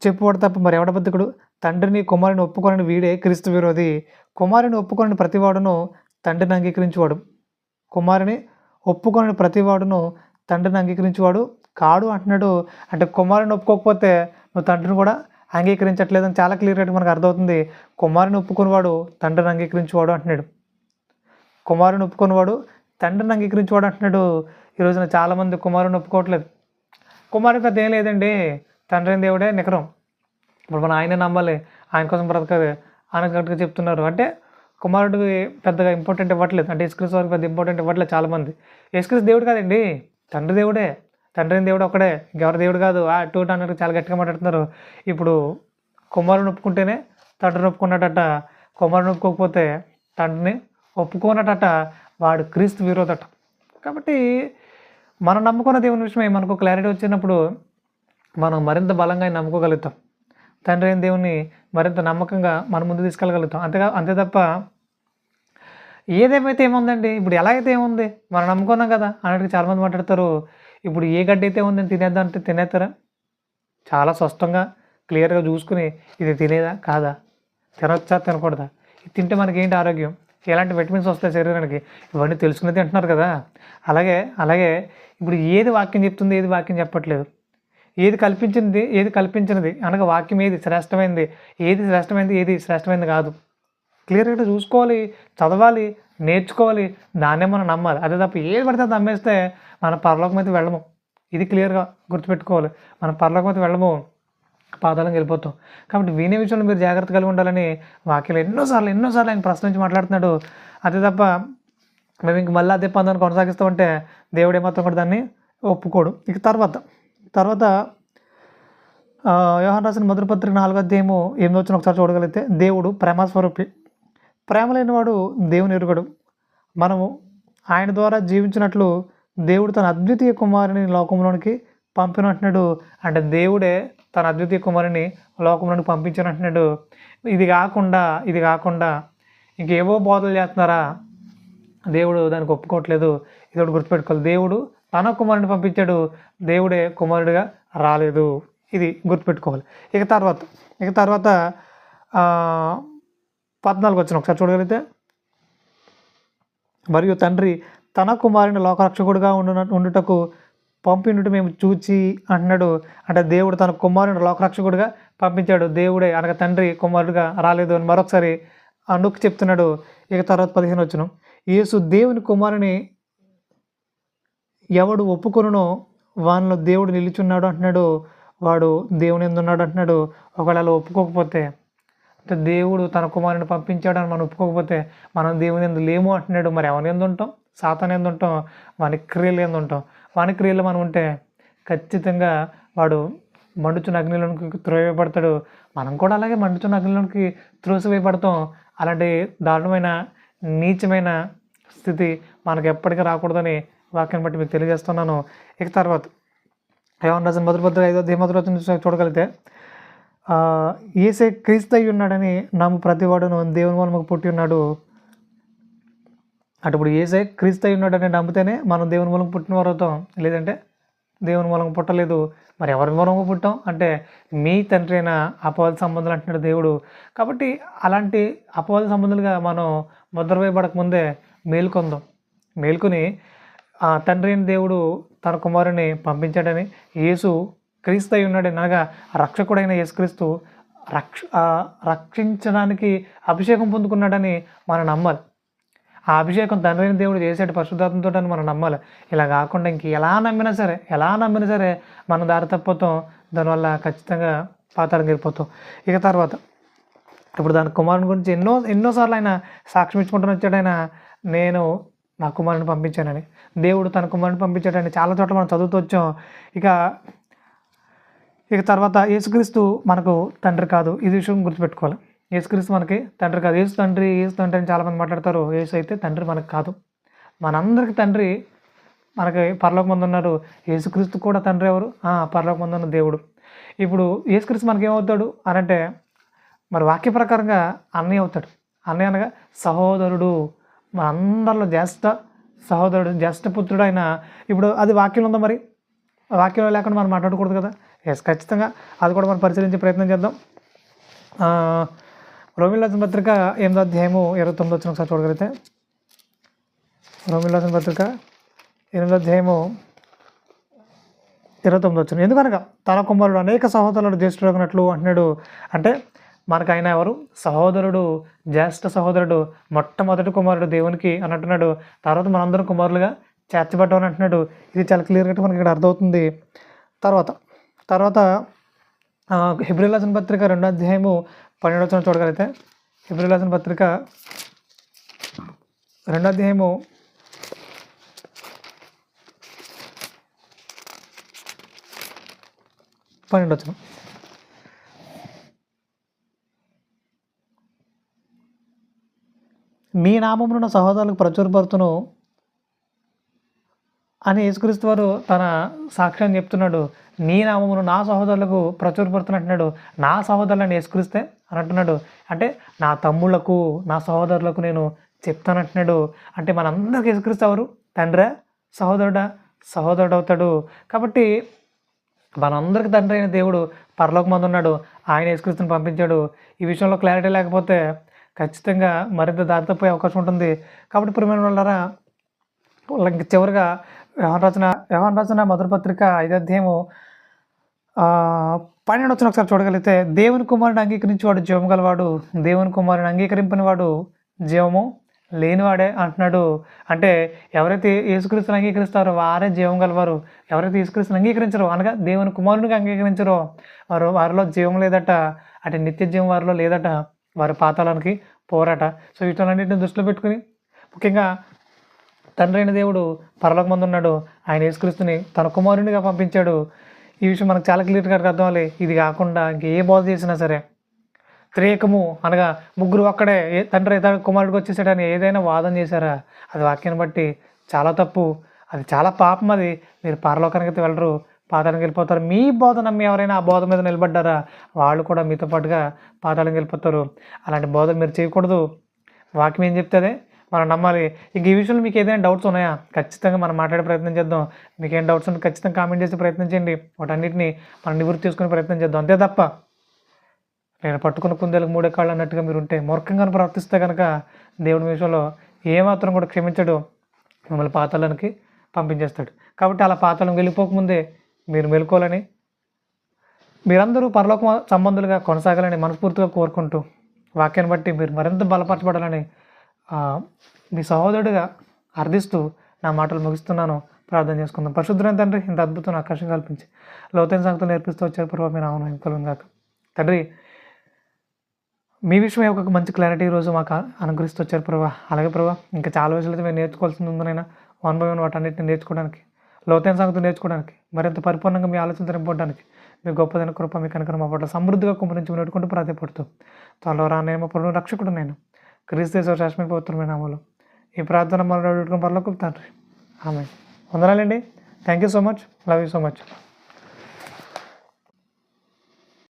చెప్పువాడు తప్ప మరి ఎవడ బద్దకుడు? తండ్రిని కుమారుని ఒప్పుకొనని వీడే క్రీస్తు విరోధి. కుమారుని ఒప్పుకొనని ప్రతివాడును తండ్రిని అంగీకరించేవాడు కాడు అంటున్నాడు. అంటే కుమారుని ఒప్పుకోకపోతే నువ్వు తండ్రిని కూడా అంగీకరించట్లేదని చాలా క్లియర్గా మనకు అర్థమవుతుంది. కుమారుని ఒప్పుకునేవాడు తండ్రిని అంగీకరించేవాడు అంటున్నాడు. ఈ రోజున చాలామంది కుమారుని ఒప్పుకోవట్లేదు. కుమారుడు పెద్ద ఏం లేదండి, తండ్రి అయిన దేవుడే నికరం, ఇప్పుడు మనం ఆయనే నమ్మాలి, ఆయన కోసం బ్రతకాలి అన్నట్టుగా చెప్తున్నారు. అంటే కుమారుడికి పెద్దగా ఇంపార్టెంట్ ఇవ్వట్లేదు, అంటే యేసుక్రీస్తు వారికి పెద్ద ఇంపార్టెంట్ ఇవ్వట్లేదు చాలామంది. యేసుక్రీస్తు దేవుడు కాదండి, తండ్రి దేవుడే, తండ్రి అయిన దేవుడు ఒకడే, ఇంకెవరి దేవుడు కాదు అటు అన్నట్టు చాలా గట్టిగా మాట్లాడుతున్నారు. ఇప్పుడు కుమారుని ఒప్పుకుంటేనే తండ్రిని ఒప్పుకున్నట్ట, కుమారుని ఒప్పుకోకపోతే తండ్రిని ఒప్పుకోనట, వాడు క్రీస్తు విరోధట. కాబట్టి మనం నమ్ముకున్న దేవుని విషయమై మనకు క్లారిటీ వచ్చినప్పుడు మనం మరింత బలంగా నమ్ముకోగలుగుతాం, తండ్రి అయిన దేవుని మరింత నమ్మకంగా మన ముందు తీసుకెళ్ళగలుగుతాం. అంతే తప్ప ఏదేమైతే ఏముందండి, ఇప్పుడు ఎలా అయితే ఏముంది, మనం నమ్ముకున్నాం కదా అన్నట్టు చాలామంది మాట్లాడతారు. ఇప్పుడు ఏ గడ్డి అయితే ఉందని తినేద్దాం అంటే తినేస్తారా? చాలా స్పష్టంగా క్లియర్గా చూసుకుని ఇది తినేదా కాదా, తినొచ్చా తినకూడదా, ఇది తింటే మనకేంటి ఆరోగ్యం, ఎలాంటి విటమిన్స్ వస్తాయి శరీరానికి, ఇవన్నీ తెలుసుకుని తింటున్నారు కదా. అలాగే అలాగే ఇప్పుడు ఏది వాక్యం చెప్తుంది, ఏది వాక్యం చెప్పట్లేదు, ఏది కల్పించింది, ఏది కల్పించినది అనగా వాక్యం ఏది శ్రేష్టమైనది, ఏది శ్రేష్టమైనది, ఏది శ్రేష్టమైనది కాదు, క్లియర్గా చూసుకోవాలి, చదవాలి, నేర్చుకోవాలి, దాన్నే మనం నమ్మాలి. అదే తప్ప ఏది పడితే అది నమ్మేస్తే మన పరలోకం అయితే వెళ్ళము. ఇది క్లియర్గా గుర్తుపెట్టుకోవాలి. మనం పరలోకం అయితే వెళ్ళము, పాతాళంకి వెళ్ళిపోతాం. కాబట్టి వినే విషయంలో మీరు జాగ్రత్త కలిగి ఉండాలని వాక్యాలు ఎన్నోసార్లు ఆయన ప్రశ్నించి మాట్లాడుతున్నాడు. అదే తప్ప మేము ఇంక మళ్ళీ అదే పందాన్ని కొనసాగిస్తామంటే దేవుడు ఏమాత్రం కూడా దాన్ని ఒప్పుకోడు. ఇక తర్వాత యోహాను రాసిన మొదటి పత్రిక 4వ అధ్యాయము 8వ వచనం ఒకసారి చూడగలిగితే, దేవుడు ప్రేమస్వరూపి, ప్రేమ లేనివాడు దేవుని ఎరుగడు. మనము ఆయన ద్వారా జీవించినట్లు దేవుడు తన అద్వితీయ కుమారుని లోకంలోనికి పంపినంటున్నాడు. అంటే దేవుడే తన అద్వితీయ కుమారుని లోకంలోనికి పంపించినట్టున్నాడు. ఇది కాకుండా ఇంకేవో బోధలు చేస్తున్నారా, దేవుడు దానికి ఒప్పుకోవట్లేదు. ఇది ఒకటి గుర్తుపెట్టుకోవాలి. దేవుడు తన కుమారుని పంపించాడు, దేవుడే కుమారుడిగా రాలేదు. ఇది గుర్తుపెట్టుకోవాలి. ఇక తర్వాత 14 వచ్చిన ఒకసారి చూడగలిగితే, మరియు తండ్రి తన కుమారుని లోకరక్షకుడుగా ఉండుటకు పంపినట్టు మేము చూచి అంటున్నాడు. అంటే దేవుడు తన కుమారుని లోకరక్షకుడిగా పంపించాడు. దేవుడే అనగా తండ్రి కుమారుడిగా రాలేదు అని మరొకసారి నొక్కి చెప్తున్నాడు. ఇక తర్వాత 15 వచ్చిన, యేసు దేవుని కుమారుని ఎవడు ఒప్పుకొనునో వానిలో దేవుడు నిలుచున్నాడు అంటున్నాడు. వాడు దేవుని యందు ఉన్నాడు అంటున్నాడు. ఒకవేళ అలా ఒప్పుకోకపోతే, అంటే దేవుడు తన కుమారుని పంపించాడని మనం ఒప్పుకోకపోతే మనం దేవుని యందు లేము అంటున్నాడు. మరి ఎవరి యందు ఉంటాం? సాతాను యందు ఉంటాం, వాని క్రియలు యందు ఉంటాం. వాని క్రియలు మనం ఉంటే ఖచ్చితంగా వాడు మండుచున్న అగ్నిలోనికి త్రోయబడతాడు. మనం కూడా అలాగే మండుచున్న అగ్నిలోనికి త్రోసివేయబడతాం. అలాంటి దారుణమైన నీచమైన స్థితి మనకు ఎప్పటికీ రాకూడదని వాక్యాన్ని బట్టి మీకు తెలియజేస్తున్నాను. ఇక తర్వాత యోహాను రాసిన మొదటి పత్రిక 5వ అధ్యాయం 1వ వచనం చూడగలిగితే, యేసే క్రీస్తు అయి ఉన్నాడని నమ్ము ప్రతివాడును దేవుని మూలముగా పుట్టి ఉన్నాడు. అంటే ఇప్పుడు యేసే క్రీస్తు అయి ఉన్నాడని నమ్మితేనే మనం దేవుని మూలంగా పుట్టిన వారు అవుతాం, లేదంటే దేవుని మూలంగా పుట్టలేదు. మరి ఎవరి మూలంగా పుట్టాం అంటే మీ తండ్రి అయిన అపవాద సంబంధాలు అంటున్నాడు దేవుడు. కాబట్టి అలాంటి అపవాద సంబంధాలుగా మనం ముద్ర వేయబడక ముందే మేల్కొని తండ్రి అయిన దేవుడు తన కుమారుని పంపించాడని, యేసు క్రీస్తు అయి ఉన్నాడని అనగా రక్షకుడైన యేసుక్రీస్తు రక్షించడానికి అభిషేకం పొందుకున్నాడని మనం నమ్మాలి. ఆ అభిషేకం తండ్రి అయిన దేవుడు చేసేటి పరిశుద్ధాత్మతో అని మనం నమ్మాలి. ఇలా కాకుండా ఇంక ఎలా నమ్మినా సరే మనం దారి తప్పుతాం. దానివల్ల ఖచ్చితంగా పాతాళంకి వెళ్ళిపోతాం. ఇక తర్వాత ఇప్పుడు దాని కుమారుని గురించి ఎన్నోసార్లు ఆయన సాక్ష్యం ఇచ్చుకుంటూ వచ్చాడు. ఆయన నేను నా కుమారుని పంపించానని, దేవుడు తన కుమారుని పంపించాడని చాలా చోట్ల మనం చదువుతూ వచ్చాం. ఇక తర్వాత యేసుక్రీస్తు మనకు తండ్రి కాదు. ఇది విషయం గుర్తుపెట్టుకోవాలి. యేసుక్రీస్తు మనకి తండ్రి కాదు. యేసు తండ్రి అని చాలామంది మాట్లాడతారు. యేసు అయితే తండ్రి మనకు కాదు. మనందరికి తండ్రి మనకి పరలోకమందు ఉన్నారు. యేసుక్రీస్తు కూడా తండ్రి ఎవరు? పరలోకమందు ఉన్న దేవుడు. ఇప్పుడు యేసుక్రీస్తు మనకి ఏమవుతాడు అని అంటే, మరి వాక్య ప్రకారంగా అన్నయ్య అవుతాడు. అన్నయ్య అనగా సహోదరుడు, మనందరిలో సహోదరుడు, జ్యేష్ఠపుత్రుడు ఆయన. ఇప్పుడు అది వాక్యంలో ఉందా? మరి వాక్యంలో లేకుండా మనం మాట్లాడకూడదు కదా. ఖచ్చితంగా అది కూడా మనం పరిశీలించే ప్రయత్నం చేద్దాం. రోమిల పత్రిక 8వ అధ్యాయము 29 వచ్చిన ఒకసారి చూడగలిగితే, రోమిల పత్రిక 8వ అధ్యాయము 29 వచ్చిన, ఎందుకనగా తన కుమారుడు అనేక సహోదరులు జ్యేష్ఠుడగినట్లు అంటున్నాడు. అంటే మనకు ఆయన ఎవరు? సహోదరుడు, జ్యేష్ఠ సహోదరుడు, మొట్టమొదటి కుమారుడు దేవునికి అని అంటున్నాడు. తర్వాత మనందరం కుమారులుగా చేర్చబడ్డామని అంటున్నాడు. ఇది చాలా క్లియర్గా మనకి ఇక్కడ అర్థమవుతుంది. తర్వాత హెబ్రీయులకు రాసిన పత్రిక 2వ అధ్యాయము 12వ వచనం చూడగలిగితే, హెబ్రీయులకు రాసిన పత్రిక 2వ అధ్యాయము 12వ వచనం, మీ నామమున సహోదరులకు ప్రచురపడుతును అని యేసుక్రీస్తు వారు తన సాక్ష్యాన్ని చెప్తున్నాడు. నీ నామమును నా సహోదరులకు ప్రచురపడుతున్నట్టున్నాడు. నా సహోదరులను యేసుక్రీస్తే అని అంటున్నాడు. అంటే నా తమ్ముళ్లకు, నా సహోదరులకు నేను చెప్తానంటున్నాడు. అంటే మనందరికి యేసుక్రీస్తు ఎవరు? తండ్రే? సహోదరుడు అవుతాడు. కాబట్టి మనందరికి తండ్రి అయిన దేవుడు పరలోకమందు ఉన్నాడు. ఆయన యేసుక్రీస్తుని పంపించాడు. ఈ విషయంలో క్లారిటీ లేకపోతే ఖచ్చితంగా మరింత దారి తప్పే అవకాశం ఉంటుంది. కాబట్టి ప్రియమైన వాళ్ళారా, ఇంక చివరిగా యోహాను రచన మొదటి పత్రిక 5వ అధ్యాయము 12 వచనం ఒకసారి చూడగలిగితే, దేవుని కుమారుని అంగీకరించేవాడు జీవం గలవాడు, దేవుని కుమారుని అంగీకరింపని వాడు జీవము లేనివాడే అంటున్నాడు. అంటే ఎవరైతే యేసుక్రీస్తుని అంగీకరిస్తారో వారే జీవం గలవారు. ఎవరైతే యేసుక్రీస్తుని అంగీకరించరో, అనగా దేవుని కుమారునిగా అంగీకరించరో వారిలో జీవం లేదట. అంటే నిత్య జీవం వారిలో లేదట. వారి పాతాళానికి పోరాట. సో వీటన్నింటిని దృష్టిలో పెట్టుకుని, ముఖ్యంగా తండ్రి అయిన దేవుడు పరలోకమందు ఉన్నాడు. ఆయన యేసుక్రీస్తుని తన కుమారునిగా పంపించాడు. ఈ విషయం మనకు చాలా క్లియర్గా అర్థం అవ్వాలి. ఇది కాకుండా ఇంకే బోధ చేసినా సరే, త్రియేకము అనగా ముగ్గురు ఒక్కడే, తండ్రి తన కుమారుడికి వచ్చేసాడని ఏదైనా వాదన చేశారా, అది వాక్యాన్ని బట్టి చాలా తప్పు, అది చాలా పాపం. అది మీరు పరలోకానికి అయితే వెళ్ళరు, పాతాళానికి వెళ్ళిపోతారు. మీ బోధ నమ్మి ఎవరైనా ఆ బోధ మీద నిలబడ్డారా, వాళ్ళు కూడా మీతో పాటుగా పాతాళానికి వెళ్ళిపోతారు. అలాంటి బోధలు మీరు చేయకూడదు. వాక్యం ఏం చెప్తే మనం నమ్మాలి. ఇంక ఈ విషయంలో మీకు ఏదైనా డౌట్స్ ఉన్నాయా, ఖచ్చితంగా మనం మాట్లాడే ప్రయత్నం చేద్దాం. మీకు ఏం డౌట్స్ ఉంటే ఖచ్చితంగా కామెంట్ చేసే ప్రయత్నం చేయండి. వాటన్నిటిని మనం నివృత్తి చేసుకునే ప్రయత్నం చేద్దాం. అంతే తప్ప నేను పట్టుకున్న కుందేలకు మూడే కాళ్ళు అన్నట్టుగా మీరు ఉంటే, మూర్ఖంగా ప్రవర్తిస్తే కనుక దేవుడి విషయంలో ఏమాత్రం కూడా క్షమించడు, మిమ్మల్ని పాతాళానికి పంపించేస్తాడు. కాబట్టి అలా పాతాళం వెళ్ళిపోకముందే మీరు మెలుకోవాలని, మీరందరూ పరలోక సంబంధులుగా కొనసాగాలని మనస్ఫూర్తిగా కోరుకుంటూ, వాక్యాన్ని బట్టి మీరు మరింత బలపరచబడాలని మీ సహోదరుడిగా అర్థిస్తూ నా మాటలు ముగిస్తున్నాను. ప్రార్థన చేసుకుందాం. పరిశుద్ధమైన తండ్రి, ఇంత అద్భుతం ఆకర్షణ కల్పించి లోతైన సంగతులు నేర్పిస్తూ వచ్చారు ప్రభావ, మీ నామం ఇంకలుగా కాక తండ్రి. మీ విషయమే ఒక మంచి క్లారిటీ ఈరోజు మాకు అనుగ్రహిస్తూ వచ్చారు ప్రభావ. అలాగే ప్రభావ, ఇంకా చాలా విషయాలు మేము నేర్చుకోవాల్సింది ఉందనైనా, 1 by 1 వాటన్నిటిని నేర్చుకోవడానికి, లోతైన సంగతులు నేర్చుకోవడానికి, మరింత పరిపూర్ణంగా మీ ఆలోచన నింపడానికి మీ గొప్పదైన కృప, మీ కనుక మా పట్ల సమృద్ధిగా కుమరించి నెట్టుకుంటూ ప్రాధాన్యపడుతూ, త్వరలో రానేమో పొరుగు రక్షకుడు నేను క్రీస్తు శాశ్వత పవిత్రమైన నామములో ఈ ప్రార్థన మనం పరలోకపు తండ్రి. ఆమేన్. వందనాలండి. Thank you so much. Love you so much.